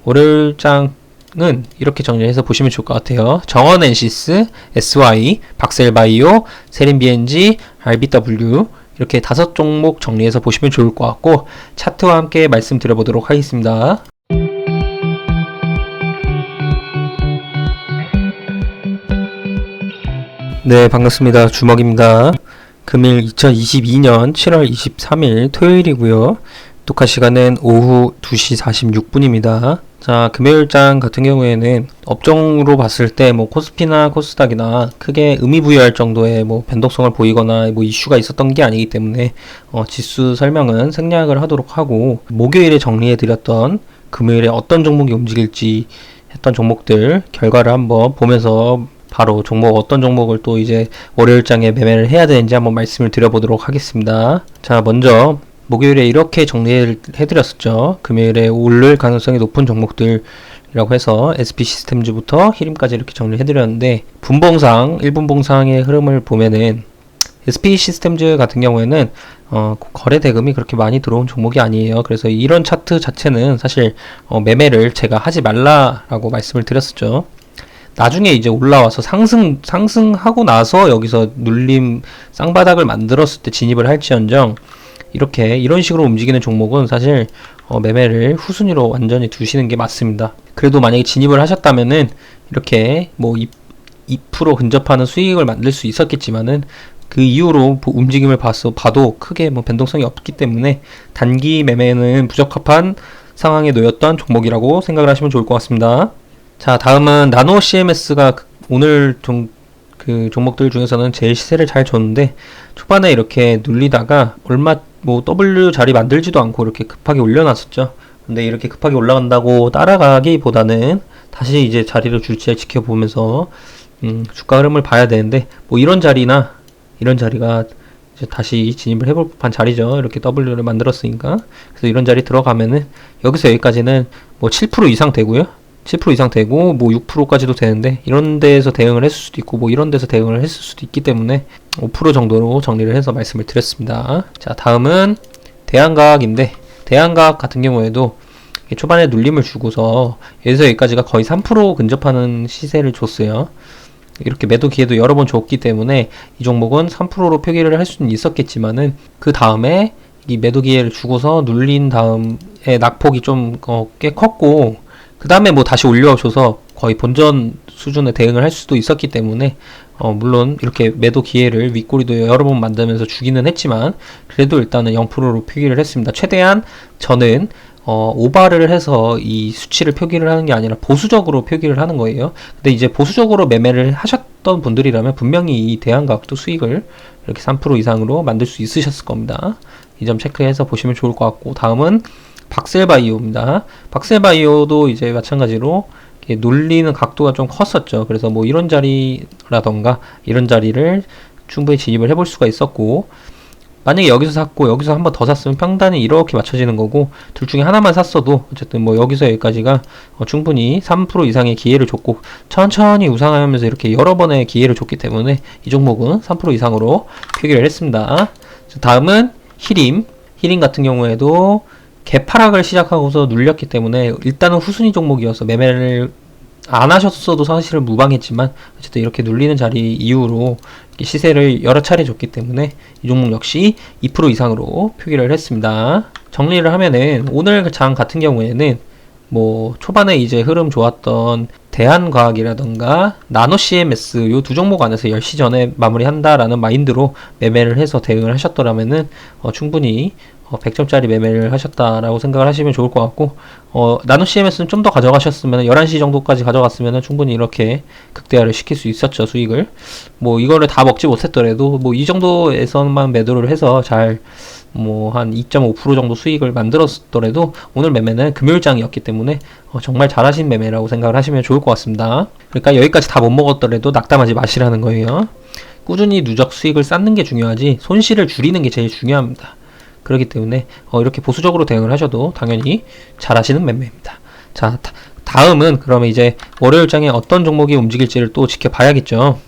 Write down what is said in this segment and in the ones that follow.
월요일장은 이렇게 정리해서 보시면 좋을 것 같아요. 정원 엔시스, SY, 박셀바이오, 세린 BNG, RBW 이렇게 5종목 정리해서 보시면 좋을 것 같고 차트와 함께 말씀드려보도록 하겠습니다. 네, 반갑습니다. 주먹입니다. 금일 2022년 7월 23일 토요일이고요. 똑같은 시간은 오후 2시 46분입니다. 자, 금요일장 같은 경우에는 업종으로 봤을 때 뭐 코스피나 코스닥이나 크게 의미부여할 정도의 뭐 변동성을 보이거나 뭐 이슈가 있었던 게 아니기 때문에 지수 설명은 생략을 하도록 하고, 목요일에 정리해드렸던 금요일에 어떤 종목이 움직일지 했던 종목들 결과를 한번 보면서 바로 종목 어떤 종목을 또 이제 월요일장에 매매를 해야 되는지 한번 말씀을 드려보도록 하겠습니다. 자, 먼저 목요일에 이렇게 정리해드렸었죠. 금요일에 오를 가능성이 높은 종목들이라고 해서 SP 시스템즈부터 히림까지 이렇게 정리해드렸는데, 분봉상 1분봉상의 흐름을 보면은 SP 시스템즈 같은 경우에는 거래 대금이 그렇게 많이 들어온 종목이 아니에요. 그래서 이런 차트 자체는 사실 매매를 제가 하지 말라라고 말씀을 드렸었죠. 나중에 이제 올라와서 상승하고 나서 여기서 눌림 쌍바닥을 만들었을 때 진입을 할지언정, 이런 식으로 움직이는 종목은 사실 매매를 후순위로 완전히 두시는 게 맞습니다. 그래도 만약에 진입을 하셨다면은 이렇게 뭐 2% 근접하는 수익을 만들 수 있었겠지만은 그 이후로 움직임을 봐도 크게 뭐 변동성이 없기 때문에 단기 매매는 부적합한 상황에 놓였던 종목이라고 생각을 하시면 좋을 것 같습니다. 자, 다음은 나노 CMS가 오늘 그 종목들 중에서는 제일 시세를 잘 줬는데, 초반에 이렇게 눌리다가 얼마 뭐 W 자리 만들지도 않고 이렇게 급하게 올려놨었죠. 근데 이렇게 급하게 올라간다고 따라가기보다는 다시 이제 자리를 줄지 지켜보면서 주가 흐름을 봐야 되는데, 뭐 이런 자리가 이제 다시 진입을 해볼 법한 자리죠. 이렇게 W를 만들었으니까. 그래서 이런 자리 들어가면은 여기서 여기까지는 뭐 7% 이상 되고요. 7% 이상 되고 뭐 6%까지도 되는데, 이런 데에서 대응을 했을 수도 있고 뭐 이런 데서 대응을 했을 수도 있기 때문에 5% 정도로 정리를 해서 말씀을 드렸습니다. 자, 다음은 대한과학인데, 대한과학 같은 경우에도 초반에 눌림을 주고서 여기서 여기까지가 거의 3% 근접하는 시세를 줬어요. 이렇게 매도 기회도 여러 번 줬기 때문에 이 종목은 3%로 표기를 할 수는 있었겠지만은, 그 다음에 이 매도 기회를 주고서 눌린 다음에 낙폭이 좀 꽤 컸고, 그 다음에 뭐 다시 올려줘서 거의 본전 수준의 대응을 할 수도 있었기 때문에 물론 이렇게 매도 기회를 윗꼬리도 여러 번 만들면서 주기는 했지만 그래도 일단은 0%로 표기를 했습니다. 최대한 저는 오바를 해서 이 수치를 표기를 하는 게 아니라 보수적으로 표기를 하는 거예요. 근데 이제 보수적으로 매매를 하셨던 분들이라면 분명히 이 대한과학도 수익을 이렇게 3% 이상으로 만들 수 있으셨을 겁니다. 이 점 체크해서 보시면 좋을 것 같고, 다음은 박셀바이오입니다. 박셀바이오도 이제 마찬가지로 눌리는 각도가 좀 컸었죠. 그래서 뭐 이런 자리라던가 이런 자리를 충분히 진입을 해볼 수가 있었고, 만약에 여기서 샀고 여기서 한 번 더 샀으면 평단이 이렇게 맞춰지는 거고, 둘 중에 하나만 샀어도 어쨌든 뭐 여기서 여기까지가 충분히 3% 이상의 기회를 줬고 천천히 우상하면서 이렇게 여러 번의 기회를 줬기 때문에 이 종목은 3% 이상으로 표기를 했습니다. 다음은 히림 같은 경우에도 개파락을 시작하고서 눌렸기 때문에 일단은 후순위 종목이어서 매매를 안 하셨어도 사실은 무방했지만, 어쨌든 이렇게 눌리는 자리 이후로 시세를 여러 차례 줬기 때문에 이 종목 역시 2% 이상으로 표기를 했습니다. 정리를 하면은 오늘 장 같은 경우에는 뭐 초반에 이제 흐름 좋았던 대한과학이라던가 나노 CMS 요 두 종목 안에서 10시 전에 마무리한다라는 마인드로 매매를 해서 대응을 하셨더라면은 충분히 100점짜리 매매를 하셨다라고 생각을 하시면 좋을 것 같고, 나노 CMS는 좀 더 가져가셨으면 11시 정도까지 가져갔으면 충분히 이렇게 극대화를 시킬 수 있었죠, 수익을. 뭐 이거를 다 먹지 못했더라도 뭐 이 정도에서만 매도를 해서 잘 뭐 한 2.5% 정도 수익을 만들었더라도 오늘 매매는 금요일장이었기 때문에 정말 잘하신 매매라고 생각을 하시면 좋을 것 같습니다. 그러니까 여기까지 다 못 먹었더라도 낙담하지 마시라는 거예요. 꾸준히 누적 수익을 쌓는 게 중요하지 손실을 줄이는 게 제일 중요합니다. 그렇기 때문에 이렇게 보수적으로 대응을 하셔도 당연히 잘하시는 매매입니다. 자, 다음은 그러면 이제 월요일장에 어떤 종목이 움직일지를 또 지켜봐야겠죠.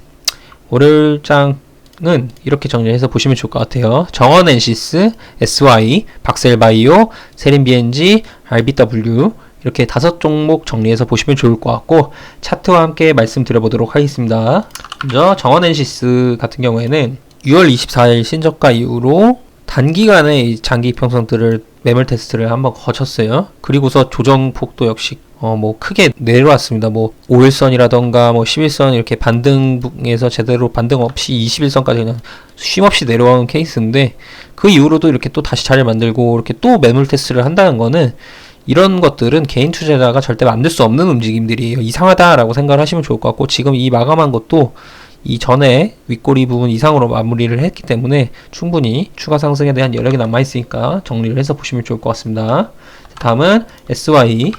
월요일장은 이렇게 정리해서 보시면 좋을 것 같아요. 정원 엔시스, SY, 박셀바이오, 세린 BNG, RBW 이렇게 5종목 정리해서 보시면 좋을 것 같고 차트와 함께 말씀드려보도록 하겠습니다. 먼저 정원엔시스 같은 경우에는 6월 24일 신저가 이후로 단기간의 장기 이평선들을 매물 테스트를 한번 거쳤어요. 그리고서 조정폭도 역시 뭐 크게 내려왔습니다. 뭐 5일선이라던가 뭐 11선 이렇게 반등에서 제대로 반등 없이 21선까지 그냥 쉼없이 내려오는 케이스인데, 그 이후로도 이렇게 또 다시 자리를 만들고 이렇게 또 매물 테스트를 한다는 거는, 이런 것들은 개인 투자자가 절대 만들 수 없는 움직임들이에요. 이상하다라고 생각을 하시면 좋을 것 같고, 지금 이 마감한 것도 이 전에 윗꼬리 부분 이상으로 마무리를 했기 때문에 충분히 추가 상승에 대한 여력이 남아있으니까 정리를 해서 보시면 좋을 것 같습니다. 다음은 SY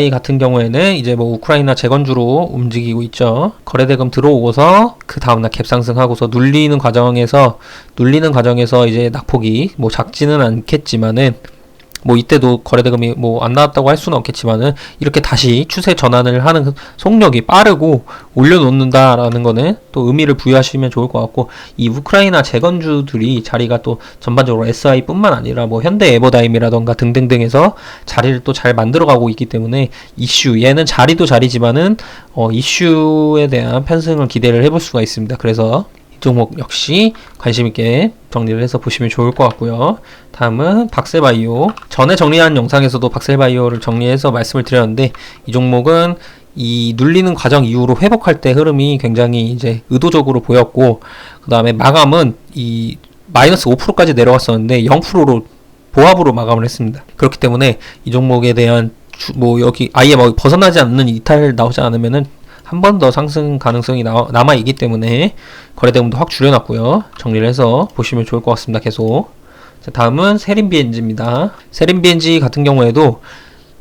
같은 경우에는 이제 뭐 우크라이나 재건주로 움직이고 있죠. 거래대금 들어오고서 그 다음날 갭상승하고서 눌리는 과정에서 이제 낙폭이 뭐 작지는 않겠지만은, 뭐 이때도 거래대금이 뭐 안 나왔다고 할 수는 없겠지만은 이렇게 다시 추세 전환을 하는 속력이 빠르고 올려놓는다라는 거는 또 의미를 부여하시면 좋을 것 같고, 이 우크라이나 재건주들이 자리가 또 전반적으로 SI뿐만 아니라 뭐 현대 에버다임이라던가 등등등에서 자리를 또 잘 만들어가고 있기 때문에 얘는 자리도 자리지만은 이슈에 대한 편승을 기대를 해볼 수가 있습니다. 그래서 이 종목 역시 관심있게 정리를 해서 보시면 좋을 것 같고요. 다음은 박셀바이오. 전에 정리한 영상에서도 박셀바이오를 정리해서 말씀을 드렸는데, 이 종목은 이 눌리는 과정 이후로 회복할 때 흐름이 굉장히 이제 의도적으로 보였고, 그 다음에 마감은 이 마이너스 5%까지 내려왔었는데 0%로 보합으로 마감을 했습니다. 그렇기 때문에 이 종목에 대한 뭐 여기 아예 뭐 벗어나지 않는 이탈 나오지 않으면은 한 번 더 상승 가능성이 남아있기 때문에 거래대금도 확 줄여놨고요. 정리를 해서 보시면 좋을 것 같습니다. 계속. 자, 다음은 세린BNG입니다. 세린BNG 같은 경우에도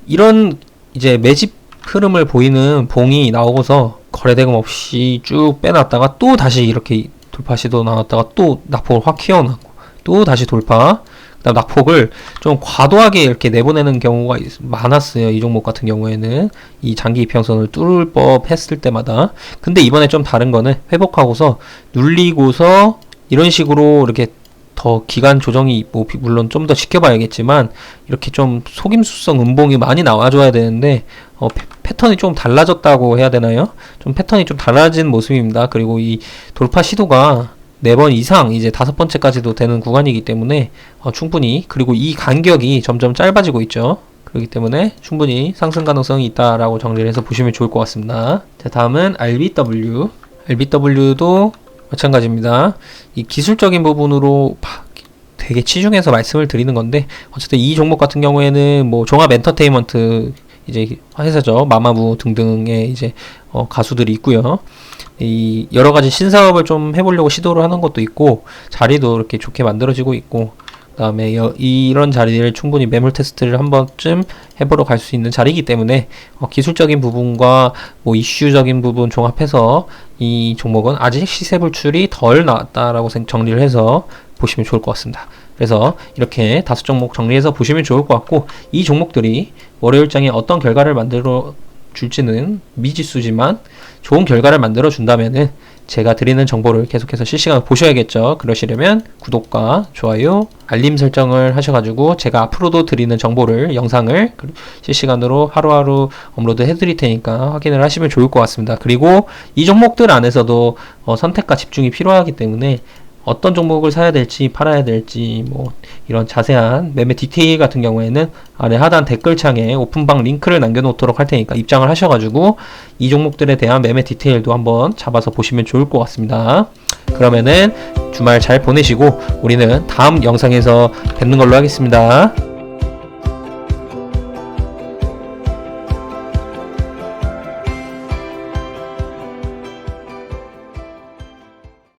이런 이제 매집 흐름을 보이는 봉이 나오고서 거래대금 없이 쭉 빼놨다가 또 다시 이렇게 돌파 시도 나왔다가 또 낙폭을 확 키워놨고 또 다시 돌파, 그다음 낙폭을 좀 과도하게 이렇게 내보내는 경우가 많았어요. 이 종목 같은 경우에는 이 장기 이평선을 뚫을 법 했을 때마다. 근데 이번에 좀 다른 거는 회복하고서 눌리고서 이런 식으로 이렇게 더 기간 조정이 뭐 물론 좀 더 지켜봐야겠지만 이렇게 좀 속임수성 음봉이 많이 나와줘야 되는데 패턴이 좀 달라졌다고 해야 되나요? 좀 패턴이 좀 달라진 모습입니다. 그리고 이 돌파 시도가 4번 이상 이제 5번째까지도 되는 구간이기 때문에 충분히, 그리고 이 간격이 점점 짧아지고 있죠. 그렇기 때문에 충분히 상승 가능성이 있다라고 정리를 해서 보시면 좋을 것 같습니다. 자, 다음은 RBW도 마찬가지입니다. 이 기술적인 부분으로 되게 치중해서 말씀을 드리는 건데, 어쨌든 이 종목 같은 경우에는 뭐 종합 엔터테인먼트 이제 회사죠. 마마무 등등의 이제 가수들이 있고요. 이 여러 가지 신사업을 좀 해보려고 시도를 하는 것도 있고, 자리도 이렇게 좋게 만들어지고 있고, 그 다음에 이런 자리를 충분히 매물 테스트를 한 번쯤 해보러 갈 수 있는 자리이기 때문에 기술적인 부분과 뭐 이슈적인 부분 종합해서 이 종목은 아직 시세 불출이 덜 나왔다라고 정리를 해서 보시면 좋을 것 같습니다. 그래서 이렇게 5종목 정리해서 보시면 좋을 것 같고, 이 종목들이 월요일장에 어떤 결과를 만들어 줄지는 미지수지만 좋은 결과를 만들어 준다면은 제가 드리는 정보를 계속해서 실시간으로 보셔야겠죠. 그러시려면 구독과 좋아요, 알림 설정을 하셔가지고 제가 앞으로도 드리는 정보를, 영상을 실시간으로 하루하루 업로드 해드릴 테니까 확인을 하시면 좋을 것 같습니다. 그리고 이 종목들 안에서도 선택과 집중이 필요하기 때문에 어떤 종목을 사야 될지 팔아야 될지 뭐 이런 자세한 매매 디테일 같은 경우에는 아래 하단 댓글창에 오픈방 링크를 남겨놓도록 할 테니까 입장을 하셔가지고 이 종목들에 대한 매매 디테일도 한번 잡아서 보시면 좋을 것 같습니다. 그러면은 주말 잘 보내시고 우리는 다음 영상에서 뵙는 걸로 하겠습니다.